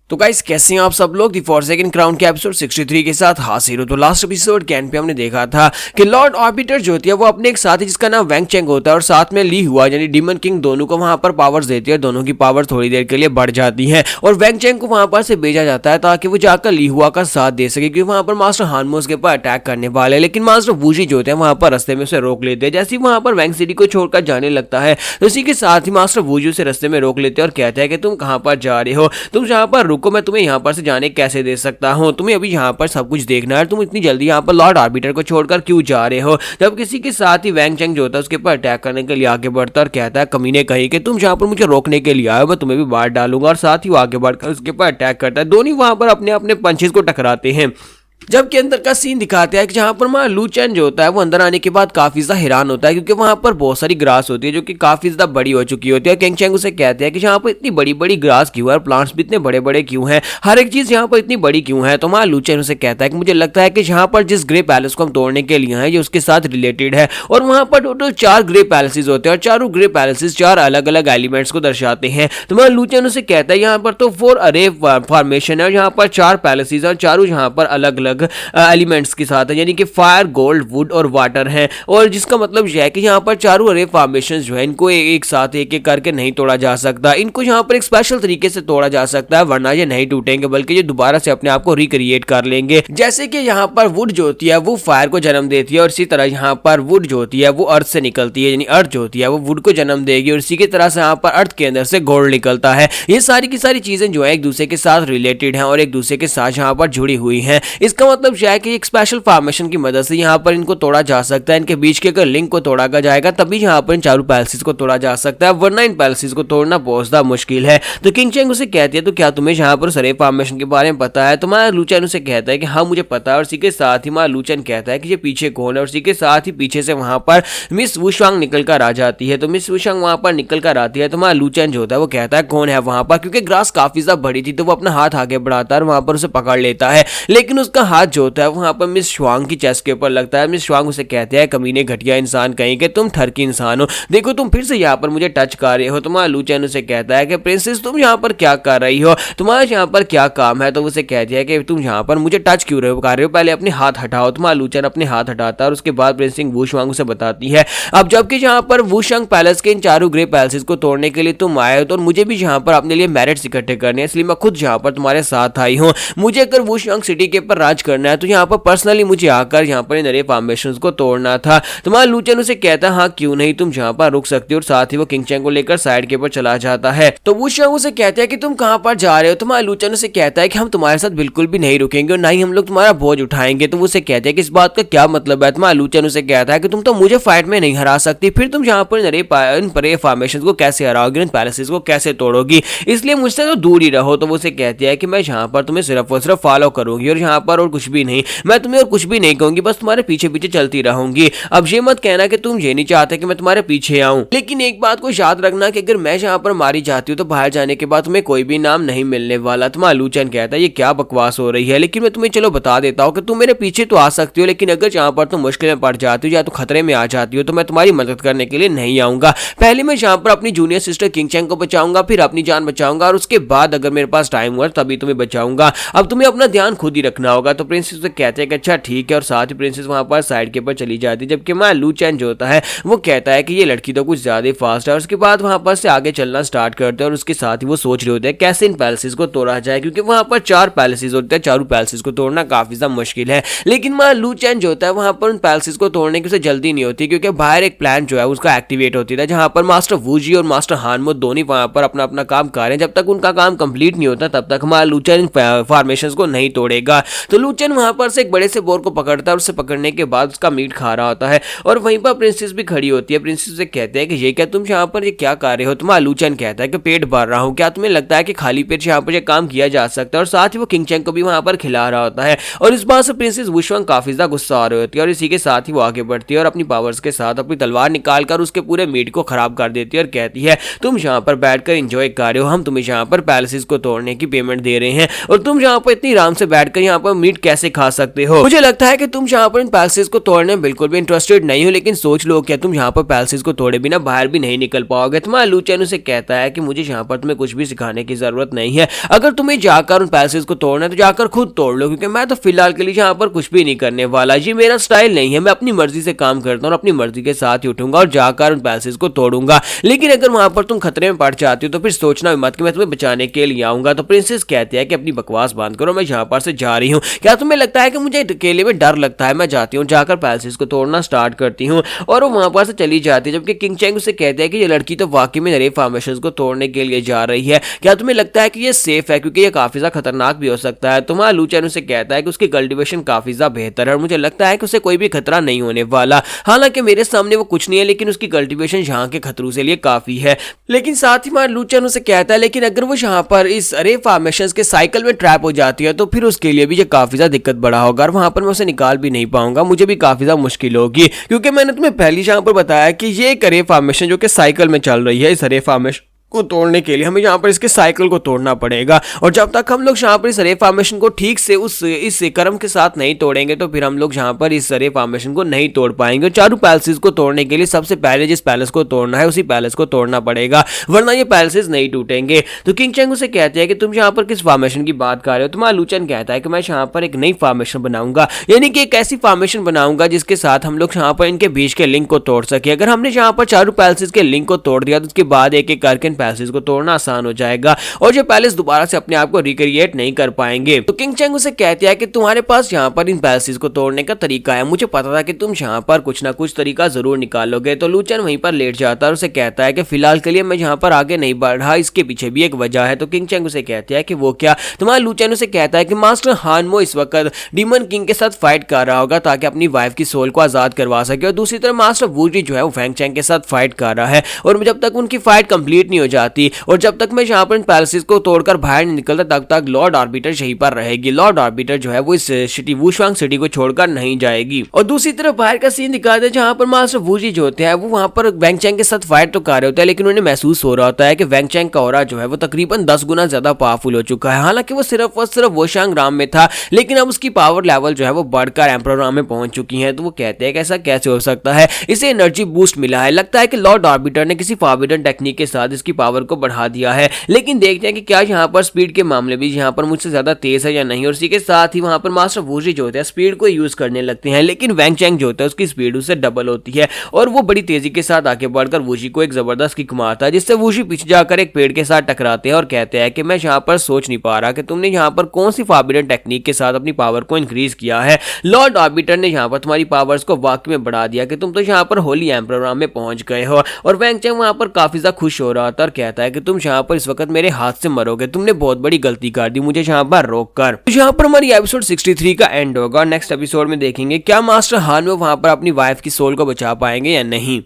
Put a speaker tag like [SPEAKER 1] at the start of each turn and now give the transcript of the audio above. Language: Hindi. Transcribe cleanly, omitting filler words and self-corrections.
[SPEAKER 1] तो गाइस कैसे हैं आप सब लोग दी फॉरसेकन क्राउन के एपिसोड 63 के साथ हाजिर हो। तो लास्ट एपिसोड के एंड पे हमने देखा था कि लॉर्ड ऑर्बिटर जो होती है वो अपने एक साथी जिसका नाम वैंग चेंग होता है और साथ में ली हुआ यानी डीमन किंग दोनों को वहां पर पावर्स देती है। दोनों की पावर थोड़ी देर के लिए बढ़ जाती है और वैंग चेंग को वहां पर से भेजा जाता है ताकि वो जाकर ली हुआ का साथ दे सके, क्योंकि वहां पर मास्टर हानमोस के ऊपर अटैक करने वाले। लेकिन मास्टर वूजी जो होते हैं वहां पर रास्ते में उसे रोक लेते हैं। जैसे ही वहां पर वैंग सिटी को छोड़कर जाने लगता है तो इसी के साथ ही मास्टर वूजी उसे रास्ते में रोक लेते हैं और कहते हैं कि तुम कहां पर जा रहे हो, तुम जहां पर रुको, मैं तुम्हें यहाँ पर से जाने कैसे दे सकता हूं, तुम्हें अभी यहाँ पर सब कुछ देखना है, तुम इतनी जल्दी यहाँ पर लॉर्ड आर्बिटर को छोड़कर क्यों जा रहे हो। जब किसी के साथ ही वैंग चेंग जो होता है उसके ऊपर अटैक करने के लिए आगे बढ़ता और कहता है कमीने कहीं कि तुम जहाँ पर मुझे रोकने के लिए आए मैं तुम्हें भी मार डालूंगा, और साथ ही वो आगे बढ़कर उसके ऊपर अटैक करता है। दोनों वहां पर अपने अपने पंचेस को टकराते हैं। जबकि अंदर का सीन दिखाते हैं कि जहां पर मां लू चेन जो होता है वो अंदर आने के बाद काफी ज्यादा हैरान होता है, क्योंकि वहां पर बहुत सारी ग्रास होती है जो कि काफी ज्यादा बड़ी हो चुकी होती है। किंग चेंग उसे कहते हैं कि जहां पर इतनी बड़ी बड़ी ग्रास क्यों है, प्लांट्स भी इतने बड़े बड़े क्यों हैं, हर एक चीज यहाँ पर इतनी बड़ी क्यों है। तो मां लू चेन उसे कहता है कि मुझे लगता है कि जहां पर जिस ग्रे पैलेस को हम तोड़ने के लिए हैं ये उसके साथ रिलेटेड है, और वहां पर टोटल 4 ग्रे पैलेसेस होते हैं और चारों ग्रे पैलेसेस 4 अलग अलग एलिमेंट्स को दर्शाते हैं। तो मां लू चेन उसे कहता है यहाँ पर तो 4 अरे फॉर्मेशन है और यहाँ पर 4 पैलेसेस और चारों यहाँ पर अलग अलग एलिमेंट्स के साथ है, यानी कि फायर, गोल्ड, वुड और वाटर है। और जिसका मतलब यह है कि यहाँ पर चारों अरे फॉर्मेशंस जो है इनको एक साथ एक एक करके नहीं तोड़ा जा सकता, इनको यहाँ पर एक स्पेशल तरीके से तोड़ा जा सकता है, वरना ये नहीं टूटेंगे बल्कि ये दोबारा से अपने आप को रिक्रिएट कर लेंगे। जैसे कि यहाँ पर वुड जो होती है वो फायर को जन्म देती है और इसी तरह यहाँ पर वुड जो होती है वो अर्थ से निकलती है, यानी अर्थ जो होती है वो वुड को जन्म देगी, और इसी की तरह से यहाँ पर अर्थ के अंदर से गोल्ड निकलता है। ये सारी की सारी चीजें जो है एक दूसरे के साथ रिलेटेड है और एक दूसरे के साथ यहाँ पर जुड़ी हुई है। इसका मतलब यह है कि एक स्पेशल फॉर्मेशन की मदद से यहाँ पर इनको तोड़ा जा सकता है। इनके बीच के अगर लिंक को तोड़ा जाएगा तभी यहाँ पर इन चारों पैलेसेस को तोड़ा जा सकता है, वरना इन पैलेसेस को तोड़ना बहुत ज्यादा मुश्किल है। तो किंग चेंग उसे कहती है तो क्या तुम्हें यहाँ पर सरे फॉर्मेशन के बारे में पता है। तो मां लू चेन उसे कहता है कि हाँ मुझे पता है, और इसी के साथ ही मां लू चेन कहता है कि ये पीछे कौन है, और इसी के साथ ही पीछे से वहां पर मिस वुशांग निकल कर आ जाती है। तो मिस वुशांग वहां पर निकल कर आती है तो मां लू चेन जो होता है वो कहता है कौन है वहां पर, क्योंकि ग्रास काफी ज्यादा बड़ी थी तो वो अपना हाथ आगे बढ़ाता है और वहां पर उसे पकड़ लेता है, लेकिन उसका हाथ जो होता है वहां पर मिस श्वांग की चेस्ट के ऊपर लगता है। मिस श्वांग उसे कहते हैं कमीने घटिया इंसान कहीं के, तुम ठरकी इंसान हो, देखो तुम फिर से यहाँ पर मुझे टच कर रहे हो। तो मां लू चेन उसे कहता है कि प्रिंसेस तुम यहाँ पर क्या कर रही हो, तुम्हारा यहाँ पर क्या काम है। तो उसे कहती है कि तुम यहाँ पर मुझे टच क्यों कर रहे हो, पहले अपने हाथ हटाओ। तो मां लू चेन अपने हाथ हटाता है और उसके बाद प्रिंस वू श्वांग उसे बताती है अब जबकि यहाँ पर वुशांग पैलेस के इन चारों ग्रे पैलेसेस को तोड़ने के लिए तुम आए हो तो मुझे भी यहाँ पर अपने लिए मेरिट्स इकट्ठे करने हैं, इसलिए मैं खुद यहाँ पर तुम्हारे साथ आई हूँ। मुझे अगर वुशांग सिटी के ऊपर राज करना है तो यहाँ पर पर्सनली मुझे आकर यहाँ पर इन फॉर्मेशंस को तोड़ना था। तो मां लू चेन उसे कहता है हाँ क्यों नहीं, तुम जहां पर रुक सकते हो, और साथ ही वो किंग चेंग को लेकर साइड के ऊपर चला जाता है। तो वुशांग उसे कहता है कि तुम कहां पर जा रहे हो। तो मां लू चेन उसे कहता है कि हम तुम्हारे साथ बिल्कुल भी नहीं रुकेंगे और ना ही हम लोग तुम्हारा बोझ उठाएंगे। तो वो उसे कहते हैं कि इस बात का क्या मतलब है। तो मां लू चेन उसे कहता है कि तुम तो मुझे फाइट में नहीं हरा सकती, फिर तुम यहाँ पर इन परे फॉर्मेशंस को कैसे हराओगी, इन पैलेसेस को कैसे तोड़ोगी, इसलिए मुझसे तो दूर ही रहो। तो वो उसे कहती है कि मैं यहाँ पर तुम्हें सिर्फ और सिर्फ फॉलो करूंगी और यहाँ पर और कुछ भी नहीं, मैं तुम्हें और कुछ भी नहीं कहूंगी, बस तुम्हारे पीछे पीछे चलती रहूंगी। अब ये मत कहना कि तुम ये नहीं चाहते कि मैं तुम्हारे पीछे आऊं, लेकिन एक बात को याद रखना कि अगर मैं यहाँ पर मारी जाती हूँ तो बाहर जाने के बाद तुम्हें कोई भी नाम नहीं मिलने वाला। तो मां लू चेन कहता है ये क्या बकवास हो रही है, लेकिन मैं तुम्हें चलो बता देता हूँ कि तुम मेरे पीछे तो आ सकती हो, लेकिन अगर यहाँ पर तुम मुश्किल में पड़ जाती हो या तो खतरे में आ जाती हो तो मैं तुम्हारी मदद करने के लिए नहीं आऊंगा। पहले मैं यहाँ पर अपनी जूनियर सिस्टर किंग चेंग को बचाऊंगा, फिर अपनी जान बचाऊंगा, और उसके बाद अगर मेरे पास टाइम हुआ तभी तुम्हें बचाऊंगा। अब तुम्हें अपना ध्यान खुद ही रखना होगा। तो प्रिंसेस उसे कहते हैं कि अच्छा ठीक है, और साथ ही प्रिंसेस वहां पर साइड के ऊपर चली जाती है। जबकि मां लू चेन जो होता है वो कहता है कि ये लड़की तो कुछ ज्यादा फास्ट है, और उसके बाद वहां पर से आगे चलना स्टार्ट करते हैं, और उसके साथ ही वो सोच रहे होते हैं कैसे इन पैलेसेस को तोड़ा जाए, क्योंकि वहां पर 4 पैलेसेस होते हैं, चारों पैलेसेस को तोड़ना काफी ज्यादा मुश्किल है। लेकिन मां लू चेन जो होता है वहां पर उन पैलेसेस को तोड़ने की उसे जल्दी नहीं होती, क्योंकि बाहर एक प्लान जो है उसका एक्टिवेट होती है जहां पर मास्टर वूजी और मास्टर हानमो दोनों वहां पर अपना अपना काम कर रहे हैं। जब तक उनका काम कंप्लीट नहीं होता तब तक मां लू चेन फॉर्मेशंस को नहीं तोड़ेगा। तो लू चेन वहां पर से एक बड़े से बोर को पकड़ता है और उसे पकड़ने के बाद उसका मीट खा रहा होता है, और वहीं पर प्रिंसेस भी खड़ी होती है। प्रिंसेस से कहते हैं कि ये क्या तुम यहाँ पर ये क्या कर रहे हो। तो मां लू चेन कहता है कि पेट भर रहा हूँ, क्या तुम्हें लगता है कि खाली पेट यहाँ पर ये काम किया जा सकता है, और साथ ही वो किंग चेंग को भी वहां पर खिला रहा होता है। और इस बात से प्रिंसेस वुशांग काफी ज्यादा गुस्सा आ रही होती है, और इसी के साथ ही वो आगे बढ़ती है और अपनी पावर्स के साथ अपनी तलवार निकालकर उसके पूरे मीट को खराब कर देती है और कहती है तुम यहाँ पर बैठकर एंजॉय कर रहे हो, हम तुम्हें यहाँ पर पैलेसेस को तोड़ने की पेमेंट दे रहे हैं, और तुम यहाँ पर इतनी आराम से बैठकर यहाँ पर मीट मीट कैसे खा सकते हो। मुझे लगता है कि तुम यहाँ पर इन पैलेसेस को तोड़ने में बिल्कुल भी इंटरेस्टेड नहीं हो, लेकिन सोच लो क्या तुम यहाँ पर पैलेसेस को तोड़े बिना बाहर भी नहीं निकल पाओगे। तुम्हारा लूचैन उसे कहता है कि मुझे यहाँ पर तुम्हें कुछ भी सिखाने की जरूरत नहीं है, अगर तुम्हें जाकर उन पैलेसेस को तोड़ना है तो जाकर खुद तोड़ लो, क्योंकि मैं तो फिलहाल के लिए यहाँ पर कुछ भी नहीं करने वाला। ये मेरा स्टाइल नहीं है, मैं अपनी मर्जी से काम करता हूँ और अपनी मर्जी के साथ ही उठूंगा और जाकर उन पैलेसेस को तोड़ूंगा। लेकिन अगर वहां पर तुम खतरे में पड़ जाती हो तो फिर सोचना भी मत कि मैं तुम्हें बचाने के लिए आऊंगा। तो प्रिंसेस कहती है कि अपनी बकवास बंद करो, मैं यहाँ पर से जा रही हूँ। क्या तुम्हें लगता है कि मुझे अकेले में डर लगता है? मैं जाती हूँ, जाकर पैलेसेस को तोड़ना स्टार्ट करती हूँ और वो वहां पर से चली जाती है। जबकि किंग चैंग उसे कहते हैं कि ये लड़की तो वाकई में नए फॉर्मेशंस को तोड़ने के लिए जा रही है, क्या तुम्हें लगता है कि ये सेफ है? क्योंकि ये काफी ज्यादा खतरनाक भी हो सकता है। तुम्हारा लूचैन उसे कहता है कि उसकी कल्टीवेशन काफी ज्यादा बेहतर है और मुझे लगता है कि उसे कोई भी खतरा नहीं होने वाला। हालांकि मेरे सामने वो कुछ नहीं है, लेकिन उसकी कल्टीवेशन यहाँ के खतरों से लिए काफी है। लेकिन साथ ही हमारा लूचैन उसे कहता है लेकिन अगर वो यहाँ पर इस अरे फॉर्मेशंस के साइकिल में ट्रैप हो जाती है तो फिर उसके लिए भी ये काफी ज्यादा दिक्कत बड़ा होगा और वहां पर मैं उसे निकाल भी नहीं पाऊंगा, मुझे भी काफी ज्यादा मुश्किल होगी। क्योंकि मैंने तुम्हें पहले यहाँ पर बताया कि ये एक अरे फॉर्मेशन जो कि साइकिल में चल रही है, इस अरे फॉर्मेशन को तोड़ने के लिए हमें यहाँ पर इसके साइकिल को तोड़ना पड़ेगा। और जब तक हम लोग यहाँ पर इस अरे फॉर्मेशन को ठीक से इस क्रम के साथ नहीं तोड़ेंगे तो फिर हम लोग यहाँ पर इस अरे फॉर्मेशन को नहीं तोड़ पाएंगे। और चारों पैलेसेस को तोड़ने के लिए सबसे पहले जिस पैलेस को तोड़ना है उसी पैलेस को तोड़ना पड़ेगा, वरना ये पैलेसेस नहीं टूटेंगे। तो किंग चैंग उसे कहते हैं कि तुम यहाँ पर किस फॉर्मेशन की बात कर रहे हो? तुम्हारा लूचैन कहता है कि मैं यहाँ पर एक नई फॉर्मेशन बनाऊंगा, यानी कि एक ऐसी फॉर्मेशन बनाऊंगा जिसके साथ हम लोग यहाँ पर इनके बीच के लिंक को तोड़ सके। अगर हमने यहाँ पर चारों पैलेसेस के लिंक को तोड़ दिया तो उसके बाद एक एक करके इन पैलेसेस को तोड़ना आसान हो जाएगा और ये पैलेस दोबारा से अपने आप को रिक्रिएट नहीं कर पाएंगे। तो किंग चैंग उसे कहते हैं कि तुम्हारे पास यहाँ पर इन पैलेसेस को तोड़ने का तरीका है, मुझे पता था कि तुम यहाँ पर कुछ ना कुछ तरीका जरूर निकालोगे। तो लूचैन वहीं पर लेट जाता है और उसे कहता है कि फिलहाल के लिए मैं यहाँ पर आगे नहीं बढ़ रहा, इसके पीछे भी एक वजह है। तो किंग चैंग उसे कहते हैं कि वो क्या? तुम्हारा लूचैन उसे कहता है कि मास्टर हानमो इस वक्त डीमन किंग के साथ फाइट कर रहा होगा ताकि अपनी वाइफ की सोल को आजाद करवा सके, और दूसरी तरफ मास्टर वूजी जो है वो वैंग चैंग के साथ फाइट कर रहा है। और जब तक उनकी फाइट कंप्लीट नहीं हो जाती और जब तक मैं यहाँ पर पैलेसेस को तोड़कर बाहर नहीं निकलता तब तक लॉर्ड आर्बिटर यहीं पर रहेगी। लॉर्ड आर्बिटर जो है वो इस सिटी वुशवांग सिटी को छोड़कर नहीं जाएगी। और दूसरी तरफ बाहर का सीन दिखाते हैं जहां पर मास्टर वूजी जो होते हैं वो वहां पर वैंग चैंग के साथ फाइट तो कर रहे होते हैं, लेकिन उन्हें महसूस हो रहा होता है कि वैंग चैंग का ऑरा जो है वो तकरीबन 10 गुना ज्यादा पावरफुल हो चुका है। हालांकि वो सिर्फ और सिर्फ वुशवांग राम में था, लेकिन अब उसकी पावर लेवल जो है वो बढ़कर एम्परर राम में पहुंच चुकी है। तो वो कहते हैं कि ऐसा कैसे हो सकता है, इसे एनर्जी बूस्ट मिला है, लगता है कि लॉर्ड आर्बिटर ने किसी फॉरबिडन टेक्निक के साथ इसकी पावर को बढ़ा दिया है। लेकिन देखते हैं कि क्या यहाँ पर स्पीड के मामले भी यहाँ पर मुझसे ज्यादा तेज है या नहीं। और इसी के साथ ही वहां पर मास्टर वूजी जो होते हैं स्पीड को यूज करने लगते हैं, लेकिन वैंग चैंग जो होता है उसकी स्पीड उससे डबल होती है और वो बड़ी तेजी के साथ आगे बढ़कर वूजी को एक जबरदस्त किक मारता है, जिससे वूजी पीछे जाकर एक पेड़ के साथ टकराते हैं और कहते हैं कि मैं यहाँ पर सोच नहीं पा रहा कि तुमने यहाँ पर कौन सी फॉरबिडन टेक्निक के साथ अपनी पावर को इंक्रीज किया है। लॉर्ड आर्बिटर ने यहाँ पर तुम्हारी पावर्स को वाकई में बढ़ा दिया कि तुम तो यहाँ पर होली एम्परर राम में पहुंच गए हो। और वैंग चैंग वहां पर काफी ज्यादा खुश हो रहा था और कहता है कि तुम यहाँ पर इस वक्त मेरे हाथ से मरोगे, तुमने बहुत बड़ी गलती कर दी मुझे यहाँ पर रोककर। तो यहाँ पर हमारी एपिसोड 63 का एंड होगा और नेक्स्ट एपिसोड में देखेंगे क्या मास्टर हानमो वहां पर अपनी वाइफ की सोल को बचा पाएंगे या नहीं।